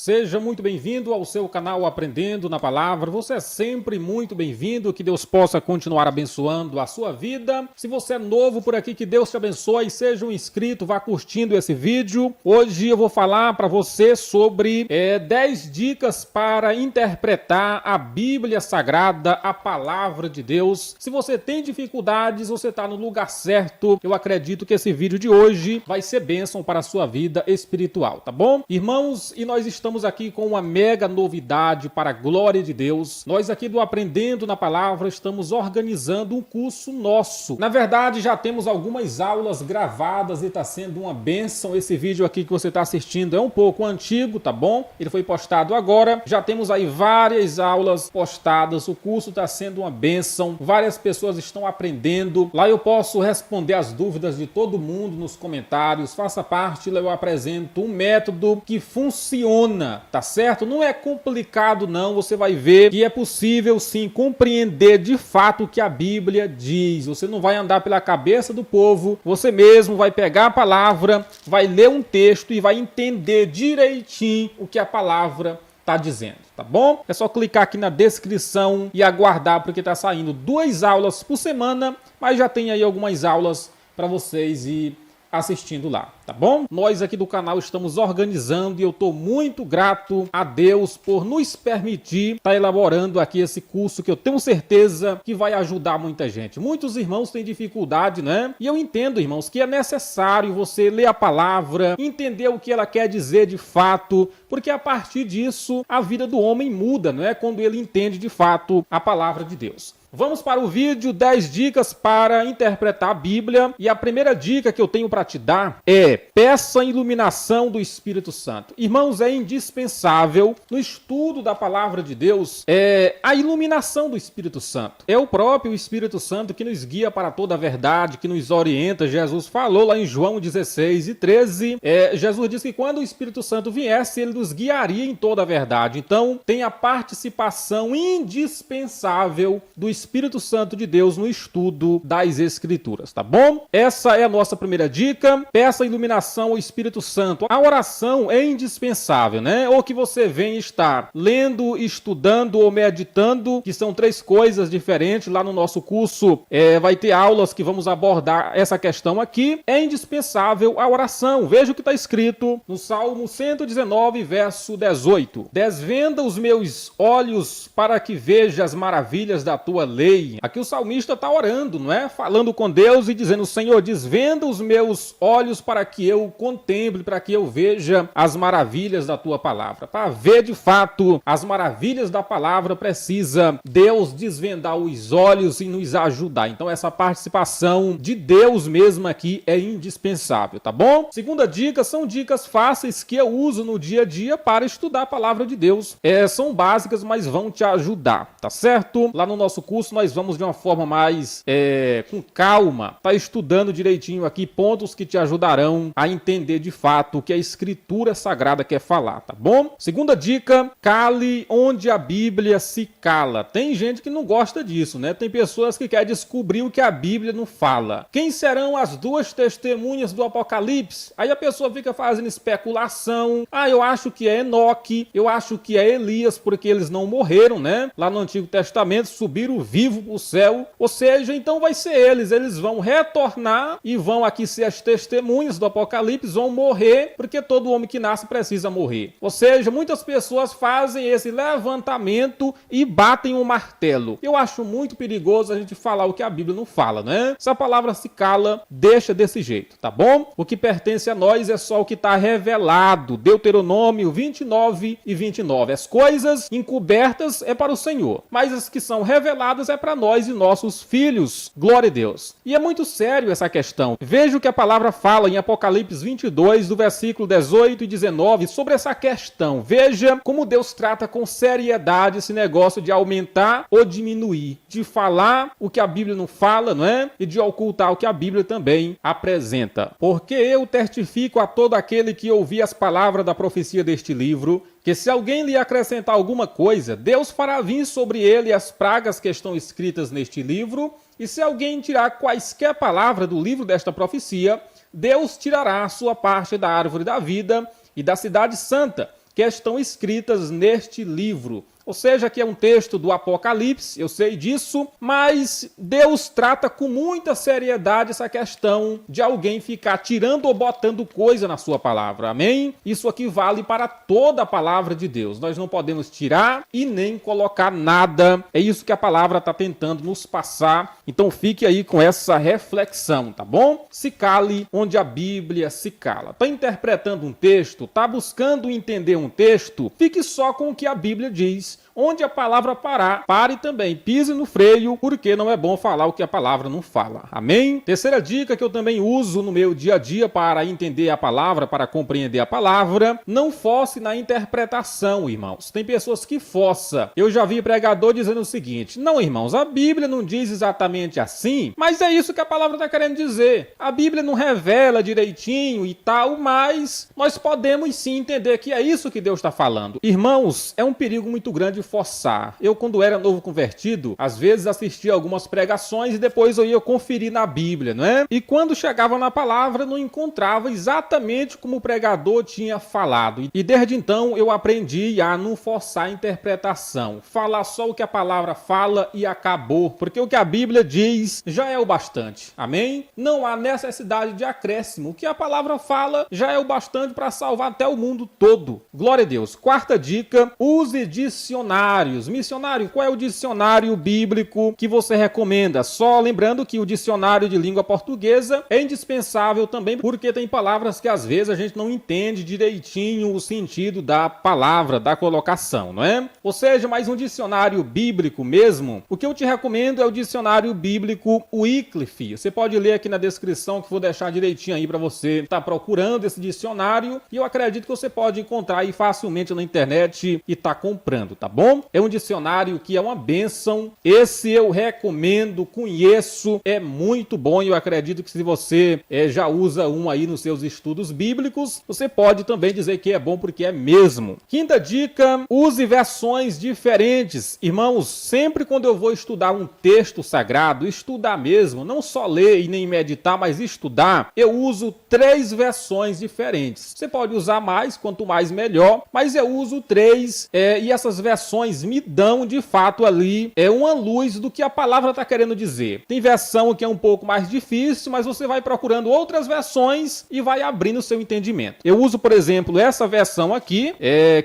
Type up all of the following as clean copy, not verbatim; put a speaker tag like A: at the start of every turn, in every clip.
A: Seja muito bem-vindo ao seu canal Aprendendo na Palavra. Você é sempre muito bem-vindo, que Deus possa continuar abençoando a sua vida. Se você é novo por aqui, que Deus te abençoe, seja um inscrito, vá curtindo esse vídeo. Hoje eu vou falar para você sobre 10 dicas para interpretar a Bíblia Sagrada, a Palavra de Deus. Se você tem dificuldades, você está no lugar certo. Eu acredito que esse vídeo de hoje vai ser bênção para a sua vida espiritual, tá bom? Irmãos, e nós estamos aqui com uma mega novidade para a glória de Deus. Nós aqui do Aprendendo na Palavra estamos organizando um curso nosso. Na verdade, já temos algumas aulas gravadas e está sendo uma bênção. Esse vídeo aqui que você está assistindo é um pouco antigo, tá bom? Ele foi postado agora. Já temos aí várias aulas postadas. O curso está sendo uma bênção. Várias pessoas estão aprendendo. Lá eu posso responder as dúvidas de todo mundo nos comentários. Faça parte, lá eu apresento um método que funciona, tá certo? Não é complicado não, você vai ver que é possível sim compreender de fato o que a Bíblia diz. Você não vai andar pela cabeça do povo, você mesmo vai pegar a palavra, vai ler um texto e vai entender direitinho o que a palavra está dizendo, tá bom? É só clicar aqui na descrição e aguardar, porque tá saindo 2 aulas por semana, mas já tem aí algumas aulas para vocês ir assistindo lá, tá bom? Nós aqui do canal estamos organizando e eu estou muito grato a Deus por nos permitir estar elaborando aqui esse curso que eu tenho certeza que vai ajudar muita gente. Muitos irmãos têm dificuldade, né? E eu entendo, irmãos, que é necessário você ler a palavra, entender o que ela quer dizer de fato, porque a partir disso a vida do homem muda, não é? Quando ele entende de fato a palavra de Deus. Vamos para o vídeo 10 dicas para interpretar a Bíblia. E a primeira dica que eu tenho para te dar é: peça a iluminação do Espírito Santo. Irmãos, é indispensável no estudo da palavra de Deus a iluminação do Espírito Santo. É o próprio Espírito Santo que nos guia para toda a verdade, que nos orienta. Jesus falou lá em João 16:13. Jesus disse que quando o Espírito Santo viesse, ele nos guiaria em toda a verdade. Então, tem a participação indispensável do Espírito Santo de Deus no estudo das Escrituras, tá bom? Essa é a nossa primeira dica. Peça iluminação ao Espírito Santo. A oração é indispensável, né? Ou que você venha estar lendo, estudando ou meditando, que são 3 coisas diferentes. Lá no nosso curso vai ter aulas que vamos abordar essa questão aqui. É indispensável a oração. Veja o que está escrito no Salmo 119, verso 18. Desvenda os meus olhos para que veja as maravilhas da tua lei. Aqui o salmista está orando, não é? Falando com Deus e dizendo: Senhor, desvenda os meus olhos para que eu contemple, para que eu veja as maravilhas da tua palavra. Para ver de fato as maravilhas da palavra, precisa Deus desvendar os olhos e nos ajudar. Então essa participação de Deus mesmo aqui é indispensável, tá bom? Segunda dica, são dicas fáceis que eu uso no dia a dia para estudar a palavra de Deus. São básicas, mas vão te ajudar, tá certo? Lá no nosso curso nós vamos de uma forma mais com calma, tá estudando direitinho aqui pontos que te ajudarão a entender de fato o que a Escritura Sagrada quer falar, tá bom? Segunda dica: cale onde a Bíblia se cala. Tem gente que não gosta disso, né? Tem pessoas que querem descobrir o que a Bíblia não fala. Quem serão as 2 testemunhas do Apocalipse? Aí a pessoa fica fazendo especulação. Eu acho que é Enoque, eu acho que é Elias, porque eles não morreram, né? Lá no Antigo Testamento subiram vivo para o céu, ou seja, então vai ser eles vão retornar e vão aqui ser as testemunhas do Apocalipse, vão morrer, porque todo homem que nasce precisa morrer. Ou seja, muitas pessoas fazem esse levantamento e batem um martelo. Eu acho muito perigoso a gente falar o que a Bíblia não fala, né? Se a palavra se cala, deixa desse jeito, tá bom? O que pertence a nós é só o que está revelado. Deuteronômio 29:29. As coisas encobertas é para o Senhor, mas as que são reveladas é para nós e nossos filhos. Glória a Deus. E é muito sério essa questão. Veja o que a palavra fala em Apocalipse 22, do versículo 18 e 19, sobre essa questão. Veja como Deus trata com seriedade esse negócio de aumentar ou diminuir, de falar o que a Bíblia não fala, não é? E de ocultar o que a Bíblia também apresenta. Porque eu testifico a todo aquele que ouvir as palavras da profecia deste livro, que se alguém lhe acrescentar alguma coisa, Deus fará vir sobre ele as pragas que estão escritas neste livro, e se alguém tirar quaisquer palavras do livro desta profecia, Deus tirará a sua parte da árvore da vida e da cidade santa, que estão escritas neste livro. Ou seja, que é um texto do Apocalipse, eu sei disso, mas Deus trata com muita seriedade essa questão de alguém ficar tirando ou botando coisa na sua palavra, amém? Isso aqui vale para toda a palavra de Deus, nós não podemos tirar e nem colocar nada, é isso que a palavra está tentando nos passar, então fique aí com essa reflexão, tá bom? Se cale onde a Bíblia se cala. Está interpretando um texto, está buscando entender um texto, fique só com o que a Bíblia diz. Onde a palavra parar, pare também, pise no freio, porque não é bom falar o que a palavra não fala. Amém? Terceira dica que eu também uso no meu dia a dia para entender a palavra, para compreender a palavra, não force na interpretação, irmãos. Tem pessoas que forçam. Eu já vi pregador dizendo o seguinte: não, irmãos, a Bíblia não diz exatamente assim, mas é isso que a palavra está querendo dizer. A Bíblia não revela direitinho e tal, mas nós podemos sim entender que é isso que Deus está falando. Irmãos, é um perigo muito grande forçar. Eu, quando era novo convertido, às vezes assistia algumas pregações e depois eu ia conferir na Bíblia, não é? E quando chegava na palavra, não encontrava exatamente como o pregador tinha falado. E desde então eu aprendi a não forçar a interpretação. Falar só o que a palavra fala e acabou. Porque o que a Bíblia diz já é o bastante. Amém? Não há necessidade de acréscimo. O que a palavra fala já é o bastante para salvar até o mundo todo. Glória a Deus. Quarta dica: use dicionários. Missionário, qual é o dicionário bíblico que você recomenda? Só lembrando que o dicionário de língua portuguesa é indispensável também, porque tem palavras que às vezes a gente não entende direitinho o sentido da palavra, da colocação, não é? Ou seja, mais um dicionário bíblico mesmo, o que eu te recomendo é o dicionário bíblico Wycliffe. Você pode ler aqui na descrição, que vou deixar direitinho aí para você estar procurando esse dicionário, e eu acredito que você pode encontrar aí facilmente na internet e tá comprando, tá bom? É um dicionário que é uma bênção. Esse eu recomendo, conheço, é muito bom e eu acredito que se você já usa um aí nos seus estudos bíblicos, você pode também dizer que é bom porque é mesmo. Quinta dica: use versões diferentes. Irmãos, sempre quando eu vou estudar um texto sagrado, estudar mesmo, não só ler e nem meditar, mas estudar, eu uso 3 versões diferentes. Você pode usar mais, quanto mais melhor, mas eu uso 3 e essas versões me dão de fato ali uma luz do que a palavra está querendo dizer. Tem versão que é um pouco mais difícil, mas você vai procurando outras versões e vai abrindo o seu entendimento. Eu uso, por exemplo, essa versão aqui,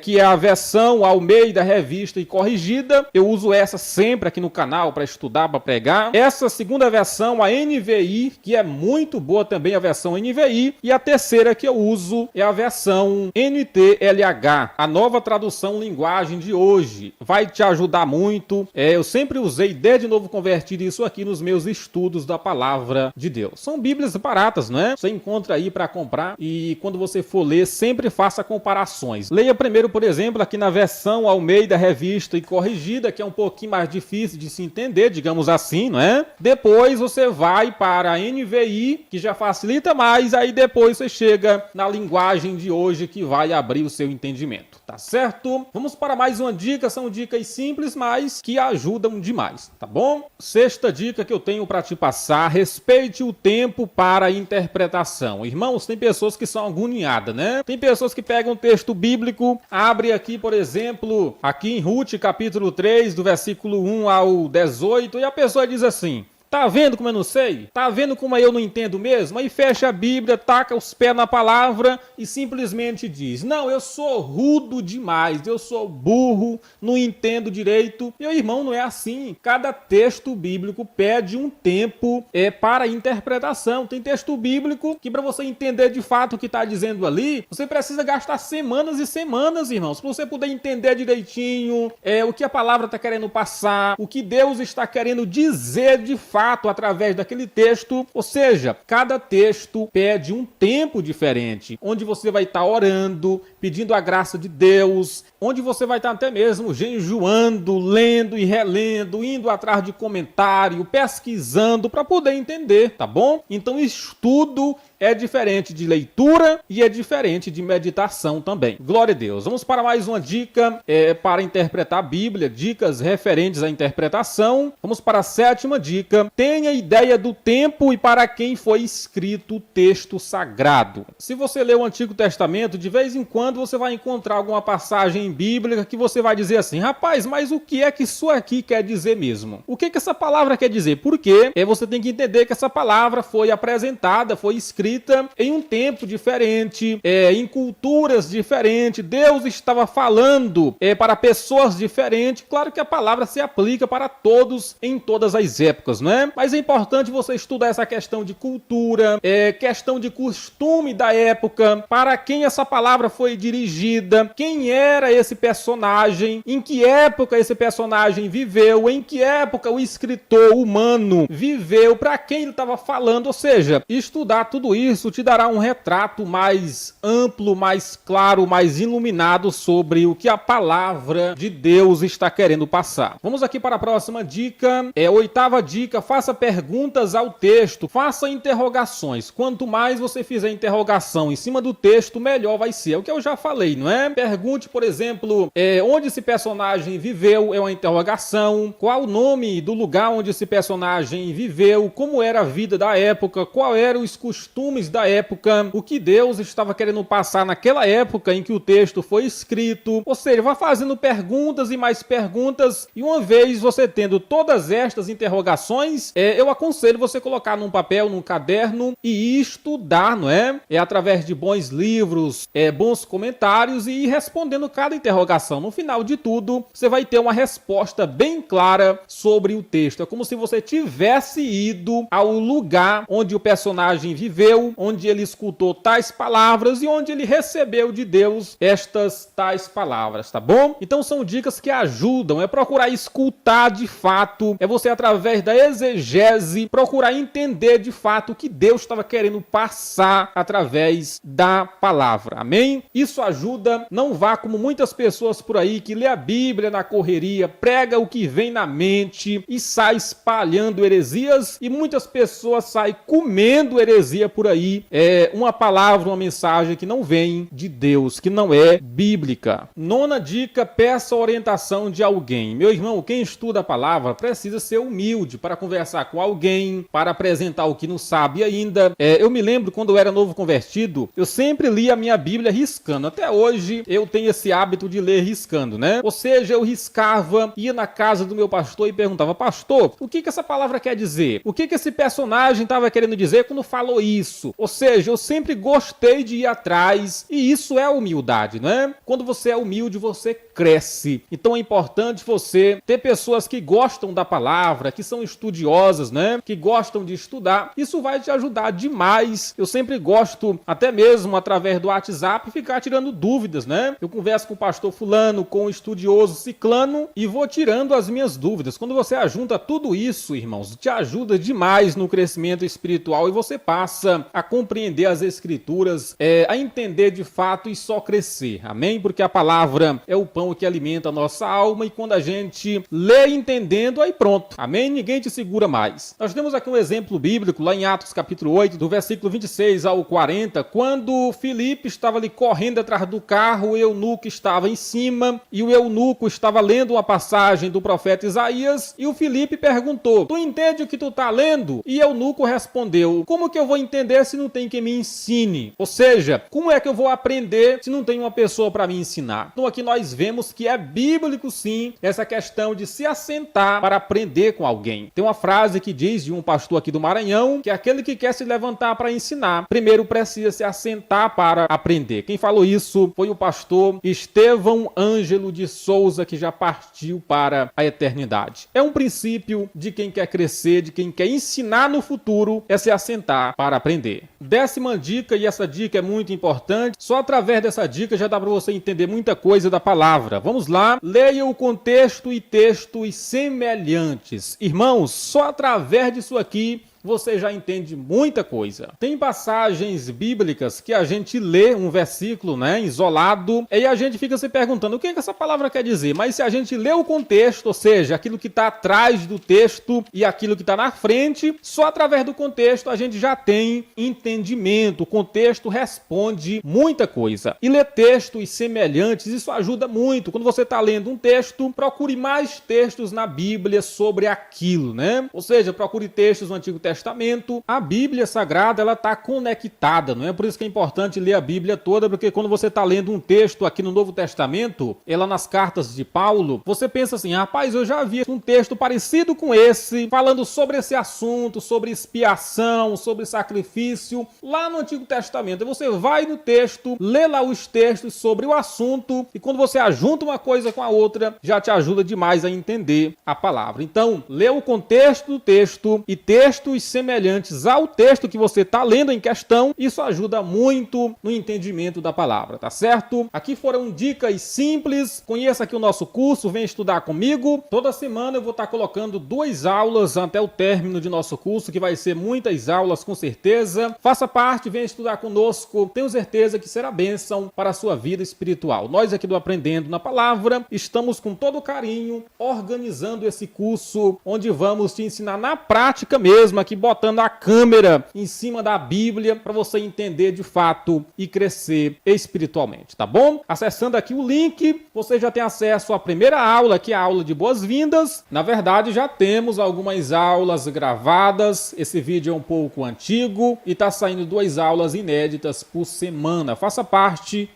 A: que é a versão Almeida Revista e Corrigida. Eu uso essa sempre aqui no canal para estudar, para pregar. Essa segunda versão, a NVI, que é muito boa também, a versão NVI. E a terceira que eu uso é a versão NTLH, a nova tradução linguagem de hoje. Vai te ajudar muito. Eu sempre usei, desde novo convertido, isso aqui nos meus estudos da palavra de Deus. São bíblias baratas, não é? Você encontra aí para comprar e quando você for ler, sempre faça comparações. Leia primeiro, por exemplo, aqui na versão Almeida Revista e Corrigida, que é um pouquinho mais difícil de se entender, digamos assim, não é? Depois você vai para a NVI, que já facilita mais, aí depois você chega na linguagem de hoje, que vai abrir o seu entendimento. Tá certo? Vamos para mais uma dica. São dicas simples, mas que ajudam demais, tá bom? Sexta dica que eu tenho para te passar: respeite o tempo para a interpretação. Irmãos, tem pessoas que são agoniadas, né? Tem pessoas que pegam um texto bíblico, abre aqui, por exemplo, aqui em Ruth, capítulo 3, do versículo 1 ao 18, e a pessoa diz assim: tá vendo como eu não sei? Tá vendo como eu não entendo mesmo? Aí fecha a Bíblia, taca os pés na palavra e simplesmente diz: não, eu sou rudo demais, eu sou burro, não entendo direito. Meu irmão, não é assim. Cada texto bíblico pede um tempo para interpretação. Tem texto bíblico que, para você entender de fato o que está dizendo ali, você precisa gastar semanas e semanas, irmãos, para você poder entender direitinho o que a palavra está querendo passar, o que Deus está querendo dizer de fato através daquele texto. Ou seja, cada texto pede um tempo diferente, onde você vai estar orando, pedindo a graça de Deus, onde você vai estar até mesmo jejuando, lendo e relendo, indo atrás de comentário, pesquisando para poder entender, tá bom? Então estudo é diferente de leitura e é diferente de meditação também. Glória a Deus. Vamos para mais uma dica para interpretar a Bíblia, dicas referentes à interpretação. Vamos para a 7ª dica: tenha ideia do tempo e para quem foi escrito o texto sagrado. Se você lê o Antigo Testamento, de vez em quando quando você vai encontrar alguma passagem bíblica que você vai dizer assim, rapaz, mas o que é que isso aqui quer dizer mesmo? O que que essa palavra quer dizer? Porque você tem que entender que essa palavra foi apresentada, foi escrita em um tempo diferente, em culturas diferentes. Deus estava falando para pessoas diferentes. Claro que a palavra se aplica para todos em todas as épocas, né? Mas é importante você estudar essa questão de cultura, questão de costume da época, para quem essa palavra foi dirigida, quem era esse personagem, em que época esse personagem viveu, em que época o escritor humano viveu, para quem ele estava falando. Ou seja, estudar tudo isso te dará um retrato mais amplo, mais claro, mais iluminado sobre o que a palavra de Deus está querendo passar. Vamos aqui para a próxima dica. Oitava dica: faça perguntas ao texto, faça interrogações. Quanto mais você fizer interrogação em cima do texto, melhor vai ser. É o que eu já falei, não é? Pergunte, por exemplo, onde esse personagem viveu, é uma interrogação. Qual o nome do lugar onde esse personagem viveu, como era a vida da época, qual eram os costumes da época, o que Deus estava querendo passar naquela época em que o texto foi escrito. Ou seja, vá fazendo perguntas e mais perguntas, e uma vez você tendo todas estas interrogações, eu aconselho você colocar num papel, num caderno e estudar, não é? Através de bons livros, bons comentários, e ir respondendo cada interrogação. No final de tudo, você vai ter uma resposta bem clara sobre o texto. É como se você tivesse ido ao lugar onde o personagem viveu, onde ele escutou tais palavras e onde ele recebeu de Deus estas tais palavras, tá bom? Então são dicas que ajudam, procurar escutar de fato, você através da exegese, procurar entender de fato o que Deus estava querendo passar através da palavra, amém? Isso ajuda. Não vá como muitas pessoas por aí que lê a Bíblia na correria, prega o que vem na mente e sai espalhando heresias, e muitas pessoas saem comendo heresia por aí, uma palavra, uma mensagem que não vem de Deus, que não é bíblica. Nona dica: peça a orientação de alguém. Meu irmão, quem estuda a palavra precisa ser humilde para conversar com alguém, para apresentar o que não sabe ainda. Eu me lembro quando eu era novo convertido, eu sempre li a minha Bíblia riscando. Até hoje eu tenho esse hábito de ler riscando, né? Ou seja, eu riscava, ia na casa do meu pastor e perguntava: pastor, o que essa palavra quer dizer? O que esse personagem estava querendo dizer quando falou isso? Ou seja, eu sempre gostei de ir atrás, e isso é humildade, né? Quando você é humilde, você cresce. Então é importante você ter pessoas que gostam da palavra, que são estudiosas, né? Que gostam de estudar. Isso vai te ajudar demais. Eu sempre gosto, até mesmo através do WhatsApp, ficar tirando dúvidas, né? Eu converso com o pastor fulano, com o estudioso ciclano, e vou tirando as minhas dúvidas. Quando você ajunta tudo isso, irmãos, te ajuda demais no crescimento espiritual, e você passa a compreender as escrituras, a entender de fato e só crescer, amém? Porque a palavra é o pão que alimenta a nossa alma, e quando a gente lê entendendo, aí pronto, amém? Ninguém te segura mais. Nós temos aqui um exemplo bíblico lá em Atos capítulo 8, do versículo 26 ao 40, quando Filipe estava ali correndo atrás do carro, o eunuco estava em cima, e o eunuco estava lendo uma passagem do profeta Isaías, e o Filipe perguntou: tu entende o que tu está lendo? E o eunuco respondeu: como que eu vou entender se não tem quem me ensine? Ou seja, como é que eu vou aprender se não tem uma pessoa para me ensinar? Então aqui nós vemos que é bíblico sim, essa questão de se assentar para aprender com alguém. Tem uma frase que diz de um pastor aqui do Maranhão, que aquele que quer se levantar para ensinar, primeiro precisa se assentar para aprender. Quem falou isso foi o pastor Estevão Ângelo de Souza, que já partiu para a eternidade. É um princípio de quem quer crescer, de quem quer ensinar no futuro, é se assentar para aprender. 10ª dica, e essa dica é muito importante, só através dessa dica já dá para você entender muita coisa da palavra. Vamos lá, leia o contexto e textos semelhantes. Irmãos, só através disso aqui você já entende muita coisa. Tem passagens bíblicas que a gente lê um versículo, né, isolado, e a gente fica se perguntando o que essa palavra quer dizer. Mas se a gente lê o contexto, ou seja, aquilo que está atrás do texto e aquilo que está na frente, só através do contexto a gente já tem entendimento. O contexto responde muita coisa. E ler textos semelhantes, isso ajuda muito. Quando você está lendo um texto, procure mais textos na Bíblia sobre aquilo, né? Ou seja, procure textos no Antigo Testamento, Testamento, a Bíblia Sagrada ela está conectada, não é? Por isso que é importante ler a Bíblia toda, porque quando você está lendo um texto aqui no Novo Testamento, ela nas cartas de Paulo, você pensa assim, rapaz, eu já vi um texto parecido com esse, falando sobre esse assunto, sobre expiação, sobre sacrifício, lá no Antigo Testamento. E você vai no texto, lê lá os textos sobre o assunto, e quando você ajunta uma coisa com a outra, já te ajuda demais a entender a palavra. Então, lê o contexto do texto e textos semelhantes ao texto que você está lendo em questão, isso ajuda muito no entendimento da palavra, tá certo? Aqui foram dicas simples, conheça aqui o nosso curso, vem estudar comigo. Toda semana eu vou estar colocando 2 aulas até o término de nosso curso, que vai ser muitas aulas com certeza. Faça parte, venha estudar conosco, tenho certeza que será bênção para a sua vida espiritual. Nós aqui do Aprendendo na Palavra, estamos com todo carinho organizando esse curso, onde vamos te ensinar na prática mesmo, aqui botando a câmera em cima da Bíblia, para você entender de fato e crescer espiritualmente, tá bom? Acessando aqui o link, você já tem acesso à primeira aula, que é a aula de boas-vindas. Na verdade, já temos algumas aulas gravadas, esse vídeo é um pouco antigo e está saindo 2 aulas inéditas por semana. Faça parte,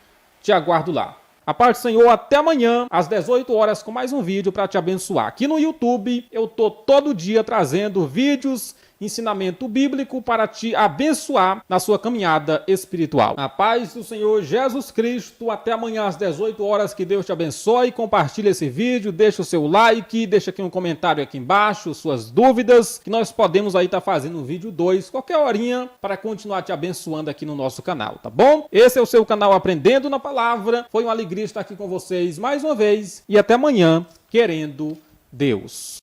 A: te aguardo lá. A paz do Senhor, até amanhã, às 18 horas, com mais um vídeo para te abençoar. Aqui no YouTube, eu tô todo dia trazendo vídeos, ensinamento bíblico para te abençoar na sua caminhada espiritual. A paz do Senhor Jesus Cristo, até amanhã às 18 horas, que Deus te abençoe. Compartilhe esse vídeo, deixa o seu like, deixa aqui um comentário aqui embaixo, suas dúvidas, que nós podemos aí estar fazendo um vídeo 2, qualquer horinha, para continuar te abençoando aqui no nosso canal, tá bom? Esse é o seu canal Aprendendo na Palavra, foi uma alegria estar aqui com vocês mais uma vez, e até amanhã, querendo Deus.